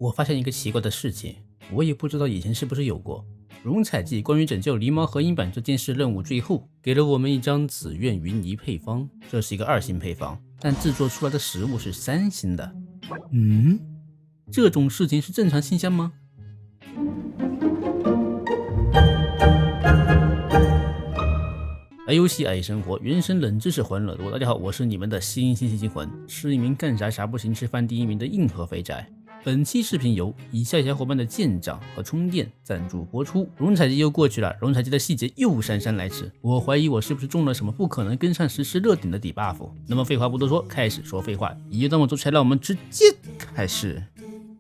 我发现一个奇怪的事情，我也不知道以前是不是有过。荣采记关于拯救狸猫合音版这件事任务最后给了我们一张紫苑云泥配方，这是一个2星配方，但制作出来的食物是3星的。这种事情是正常现象吗？爱游戏爱生活，原生冷知识欢乐多。大家好，我是你们的新魂，是一名干啥不行吃饭第1名的硬核肥宅。本期视频由以下小伙伴的舰长和充电赞助播出。荣采季又过去了，荣采季的细节又姗姗来迟，我怀疑我是不是中了什么不可能跟上实时热点的底 buff。那么废话不多说，开始说废话，一段我做出来，让我们直接开始。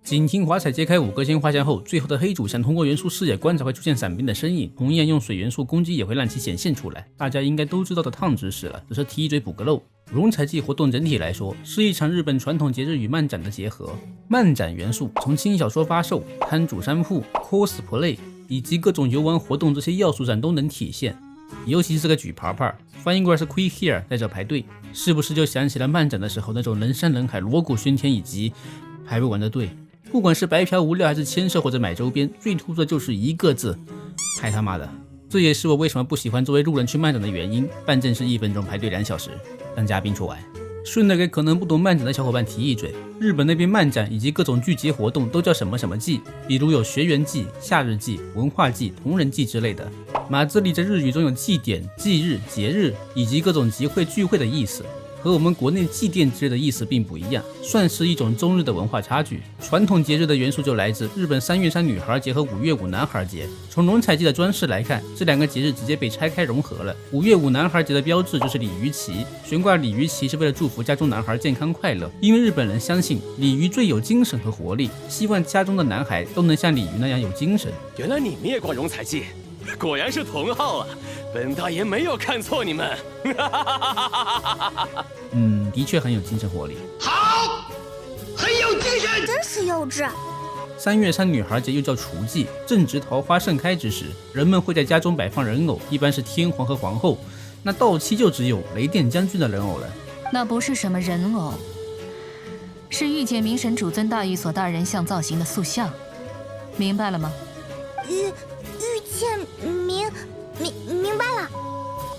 景听华彩揭开5个仙画像后，最后的黑主想通过元素视野观察会出现伞兵的身影，同样用水元素攻击也会让其显现出来。大家应该都知道的烫知识了，只是提一嘴补个漏。荣采季活动整体来说是一场日本传统节日与漫展的结合，漫展元素从轻小说发售、摊主商铺、cosplay 以及各种游玩活动这些要素上都能体现。尤其是个举牌牌，翻译过来是 Quick Here， 在这排队，是不是就想起了漫展的时候那种人山人海、锣鼓喧天以及排不完的队？不管是白嫖无聊还是签售或者买周边，最突出的就是一个字：太他妈的！这也是我为什么不喜欢作为路人去漫展的原因。办正式1分钟，排队2小时，让嘉宾除外。顺带给可能不懂漫展的小伙伴提一嘴，日本那边漫展以及各种聚集活动都叫什么什么季，比如有学园季、夏日季、文化季、同人季之类的。马自里在日语中有祭典、祭日、节日以及各种集会聚会的意思，和我们国内祭奠之类的意思并不一样，算是一种中日的文化差距。传统节日的元素就来自日本3月3女孩节和5月5男孩节。从荣采季的装饰来看，这2个节日直接被拆开融合了。5月5男孩节的标志就是鲤鱼旗，悬挂鲤鱼旗是为了祝福家中男孩健康快乐，因为日本人相信鲤鱼最有精神和活力，希望家中的男孩都能像鲤鱼那样有精神。原来你灭过荣采季，果然是同号啊！本大爷没有看错你们。的确很有精神活力。好，很有精神，真是幼稚。3月3女孩节又叫雏祭，正值桃花盛开之时，人们会在家中摆放人偶，一般是天皇和皇后。那到期就只有雷电将军的人偶了。那不是什么人偶，是御剑明神主尊大御所大人像造型的塑像，明白了吗？御剑明白了。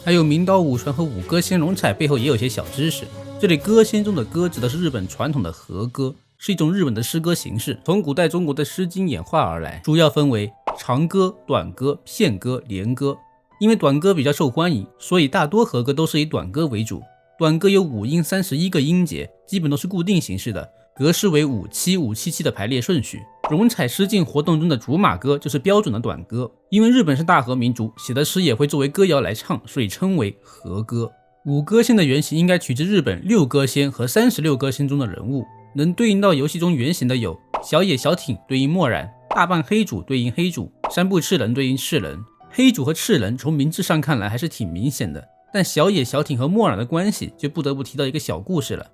还有明刀武传和五歌仙龙彩背后也有些小知识。这里歌仙中的歌指的是日本传统的和歌，是一种日本的诗歌形式，从古代中国的诗经演化而来，主要分为长歌、短歌、片歌、连歌。因为短歌比较受欢迎，所以大多和歌都是以短歌为主。短歌有5音31个音节，基本都是固定形式的，格式为57577的排列顺序。荣采诗境活动中的竹马歌就是标准的短歌，因为日本是大和民族，写的诗也会作为歌谣来唱，所以称为和歌。5歌仙的原型应该取自日本6歌仙和36歌仙中的人物，能对应到游戏中原型的有小野小町对应墨染，大半黑主对应黑主，山部赤人对应赤人。黑主和赤人从名字上看来还是挺明显的，但小野小町和墨染的关系就不得不提到一个小故事了。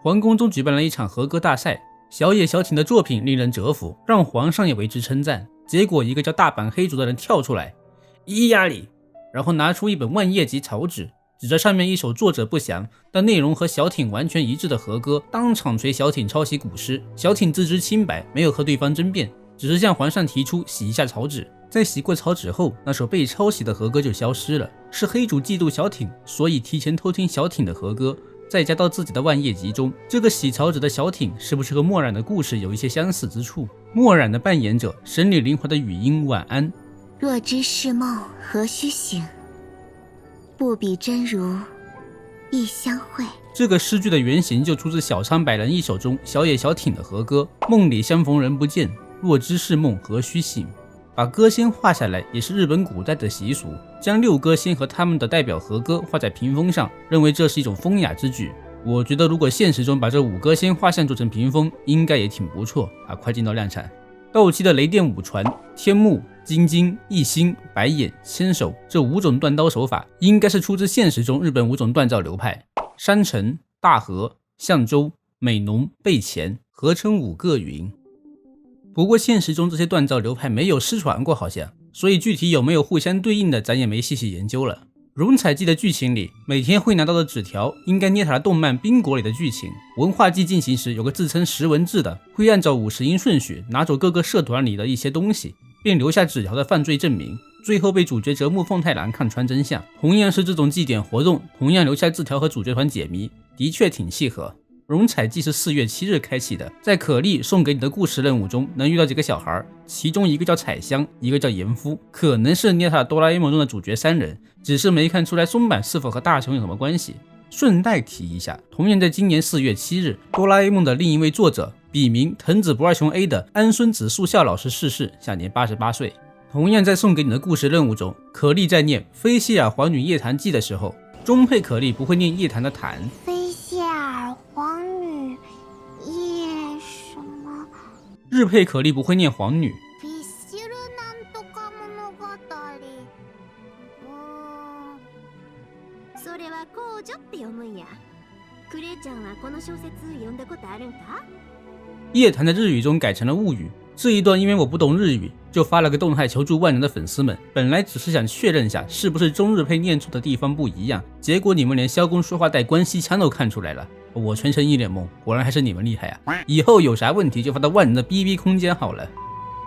皇宫中举办了一场和歌大赛，小野小町的作品令人折服，让皇上也为之称赞。结果一个叫大阪黑主的人跳出来，咿呀里，然后拿出一本万叶集草纸，指着上面一首作者不详但内容和小町完全一致的和歌，当场捶小町抄袭古诗。小町自知清白，没有和对方争辩，只是向皇上提出洗一下草纸。在洗过草纸后，那首被抄袭的和歌就消失了。是黑主嫉妒小町，所以提前偷听小町的和歌，再加到自己的万叶集中。这个洗草纸的小町是不是和墨染的故事有一些相似之处？墨染的扮演者神里灵魂的语音晚安，若知是梦何须醒，不比真如亦相会。这个诗句的原型就出自小仓百人一首中小野小町的和歌，梦里相逢人不见，若知是梦何须醒。把歌仙画下来也是日本古代的习俗，将6歌仙和他们的代表和歌画在屏风上，认为这是一种风雅之举。我觉得如果现实中把这5歌仙画像做成屏风，应该也挺不错啊！快进到量产。到期的雷电5传、天幕、金睛、一心、白眼、牵手这5种断刀手法，应该是出自现实中日本5种锻造流派：山城、大和、象州、美浓、备前，合称5个云。不过现实中这些锻造流派没有失传过好像，所以具体有没有互相对应的咱也没细细研究了。荣采记的剧情里，每天会拿到的纸条应该捏塔的动漫《冰果》里的剧情。文化祭进行时，有个自称识文字的，会按照50音顺序拿走各个社团里的一些东西，并留下纸条的犯罪证明，最后被主角折木奉太郎看穿真相。同样是这种祭典活动，同样留下字条和主角团解谜，的确挺契合。荣采记是4月7日开启的，在可莉送给你的故事任务中能遇到几个小孩，其中一个叫彩香，一个叫岩夫，可能是捏塔哆啦 A 梦中的主角3人，只是没看出来松坂是否和大雄有什么关系。顺带提一下，同样在今年4月7日，哆啦 A 梦的另一位作者，笔名藤子不二雄 A 的安孙子树孝老师逝世，享年88岁。同样在送给你的故事任务中，可莉在念菲希尔皇女夜谈记的时候，中配可莉不会念夜谈的谈，菲谢尔皇女夜什么？日配可莉不会念皇女。菲希尔なんとか物語。それは公女って読むんや。クレイちゃんはこの小説読んだことあるんか？夜谈的日语中改成了物语。这一段因为我不懂日语，就发了个动态求助万能的粉丝们。本来只是想确认下是不是中日配念错的地方不一样，结果你们连萧公说话带关西腔都看出来了，我全程一脸懵，果然还是你们厉害啊！以后有啥问题就发到万能的 BB 空间好了。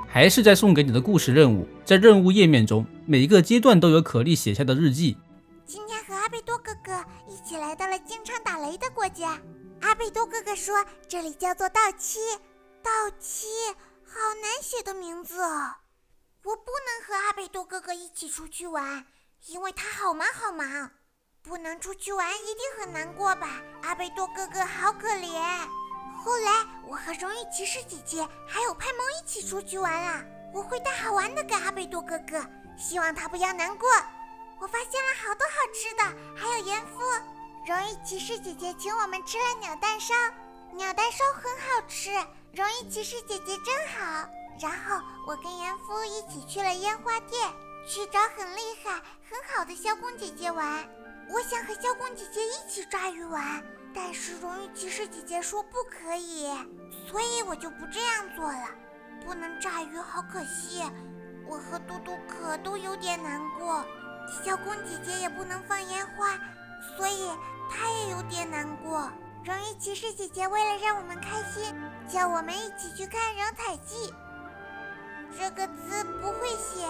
还是在送给你的故事任务，在任务页面中，每一个阶段都有可莉写下的日记。今天和阿贝多哥哥一起来到了经常打雷的国家。阿贝多哥哥说这里叫做稻妻。稻妻好难写的名字哦。我不能和阿贝多哥哥一起出去玩，因为他好忙。不能出去玩一定很难过吧？阿贝多哥哥好可怜。后来我和荣誉骑士姐姐还有派蒙一起出去玩啊，我会带好玩的给阿贝多哥哥，希望他不要难过。我发现了好多好吃的，还有盐夫。荣誉骑士姐姐请我们吃了鸟蛋烧，鸟蛋烧很好吃，荣誉骑士姐姐真好。然后我跟盐夫一起去了烟花店，去找很厉害很好的萧公姐姐玩。我想和萧公姐姐一起抓鱼玩，但是荣誉骑士姐姐说不可以，所以我就不这样做了。不能炸鱼好可惜，我和嘟嘟可都有点难过。萧公姐姐也不能放烟花，所以她也有点难过。荣誉骑士姐姐为了让我们开心，叫我们一起去看荣采记。这个字不会写。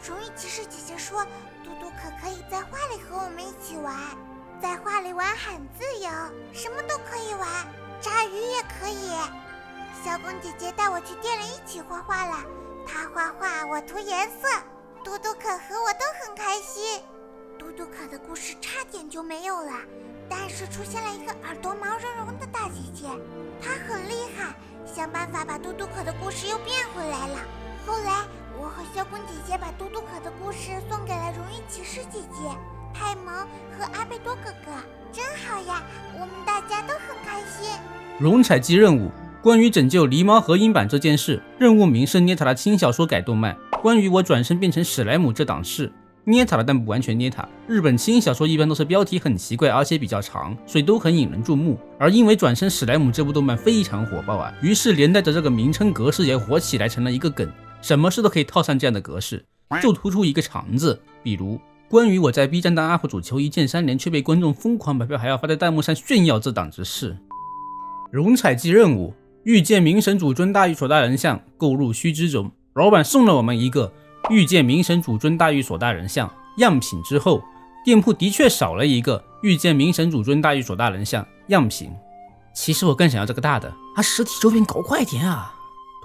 荣誉骑士姐姐说嘟嘟可以在画里和我们一起玩，在画里玩很自由，什么都可以玩，炸鱼也可以。小公姐姐带我去店里一起画画了，她画画，我涂颜色，嘟嘟可和我都很开心。嘟嘟可的故事差点就没有了，但是出现了一个耳朵毛茸茸的大姐姐，她很厉害，想办法把嘟嘟可的故事又变回来了。后来我和萧公姐姐把嘟嘟可的故事送给了荣誉骑士姐姐、派蒙和阿贝多哥哥，真好呀，我们大家都很开心。荣采记任务，关于拯救狸猫合音版这件事，任务名是捏塔的轻小说改动漫。关于我转身变成史莱姆这档事，捏塔了但不完全捏塔。日本轻小说一般都是标题很奇怪，而且比较长，所以都很引人注目。而因为转身史莱姆这部动漫非常火爆啊，于是连带着这个名称格式也火起来，成了一个梗。什么事都可以套上这样的格式，就突出一个长字。比如关于我在 B 站当 UP 主求一键3连却被观众疯狂买票，还要发在弹幕上炫耀这档子事。荣采记任务，遇见明神主尊大御所大人像，购入须知中。老板送了我们一个遇见明神主尊大御所大人像样品之后，店铺的确少了一个遇见明神主尊大御所大人像样品。其实我更想要这个大的，实体周边搞快点啊！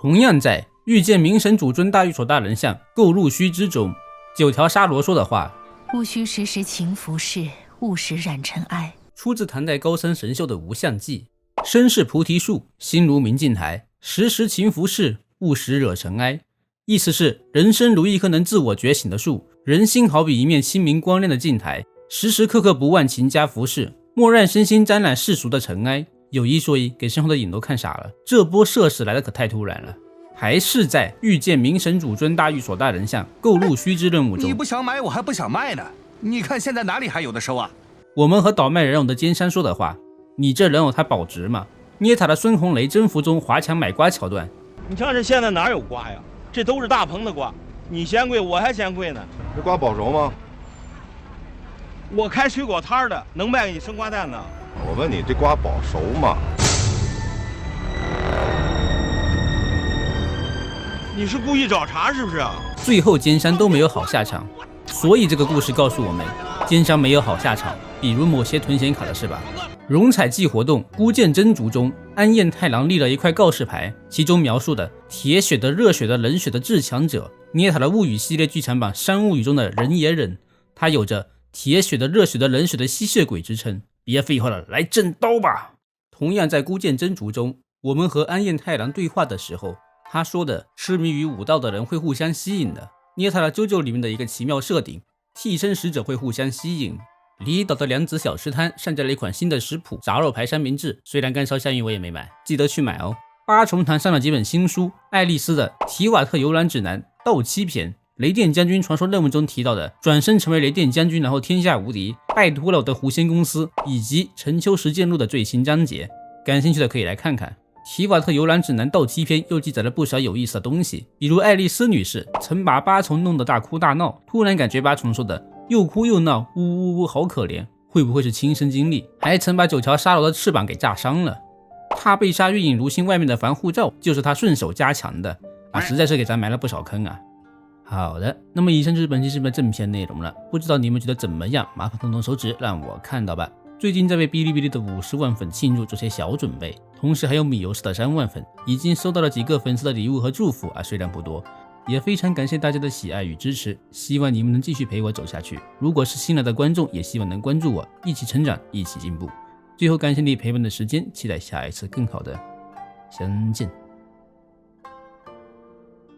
同样在遇见明神主尊大御所大人像购入须知中，9条沙罗说的话：勿须时时勤拂拭，勿使染尘埃。出自唐代高僧神秀的《无相记》。身是菩提树，心如明镜台，时时勤拂拭，勿使惹尘埃。意思是人生如一棵能自我觉醒的树，人心好比一面清明光亮的镜台，时时刻刻不忘勤加拂拭，莫让身心沾染世俗的尘埃。有一说一，给身后的影都看傻了，这波射死来的可太突然了。还是在遇见明神主尊大御所大人像购入须知任务中，你不想买我还不想卖呢，你看现在哪里还有的收啊？我们和倒卖人偶的奸商说的话，你这人偶它保值吗？捏塔的孙红雷征服中华强买瓜桥段，你看这现在哪有瓜呀？这都是大棚的瓜，你嫌贵我还嫌贵呢。这瓜保熟吗？我开水果摊的，能卖给你生瓜蛋呢。我问你，这瓜保熟吗？你是故意找茬是不是？最后奸商都没有好下场，所以这个故事告诉我们，奸商没有好下场，比如某些囤显卡的是吧？荣彩祭活动孤剑真竹中，安彦太郎立了一块告示牌，其中描述的铁血的、热血的、冷血的至强者，捏塔的物语系列剧场版《山物语》中的人也忍，他有着铁血的、热血的、冷血的吸血鬼之称。别废话了，来正刀吧！同样在孤剑真竹中，我们和安彦太郎对话的时候，他说的痴迷于武道的人会互相吸引的，捏塔的啾啾里面的一个奇妙设定，替身使者会互相吸引。离岛的良子小吃摊上架了一款新的食谱炸肉排三明治，虽然干烧香芋我也没买，记得去买哦。八重堂上了几本新书，爱丽丝的提瓦特游览指南到期篇，雷电将军传说任务中提到的转身成为雷电将军然后天下无敌，拜托了我的狐仙公司，以及陈秋实践录的最新章节，感兴趣的可以来看看。提瓦特游览指南到期篇又记载了不少有意思的东西，比如爱丽丝女士曾把八重弄得大哭大闹，突然感觉八重说的又哭又闹，呜呜呜，好可怜，会不会是亲身经历？还曾把九条沙罗的翅膀给炸伤了。他被杀月影如星外面的防护罩就是他顺手加强的啊，实在是给咱埋了不少坑啊。好的，那么以上就是本期视频的正片内容了，不知道你们觉得怎么样？麻烦动动手指让我看到吧。最近在为哔哩哔哩的50万粉庆祝做些小准备，同时还有米游士的3万粉，已经收到了几个粉丝的礼物和祝福啊，虽然不多，也非常感谢大家的喜爱与支持，希望你们能继续陪我走下去。如果是新来的观众，也希望能关注我，一起成长，一起进步。最后感谢你陪伴的时间，期待下一次更好的相见。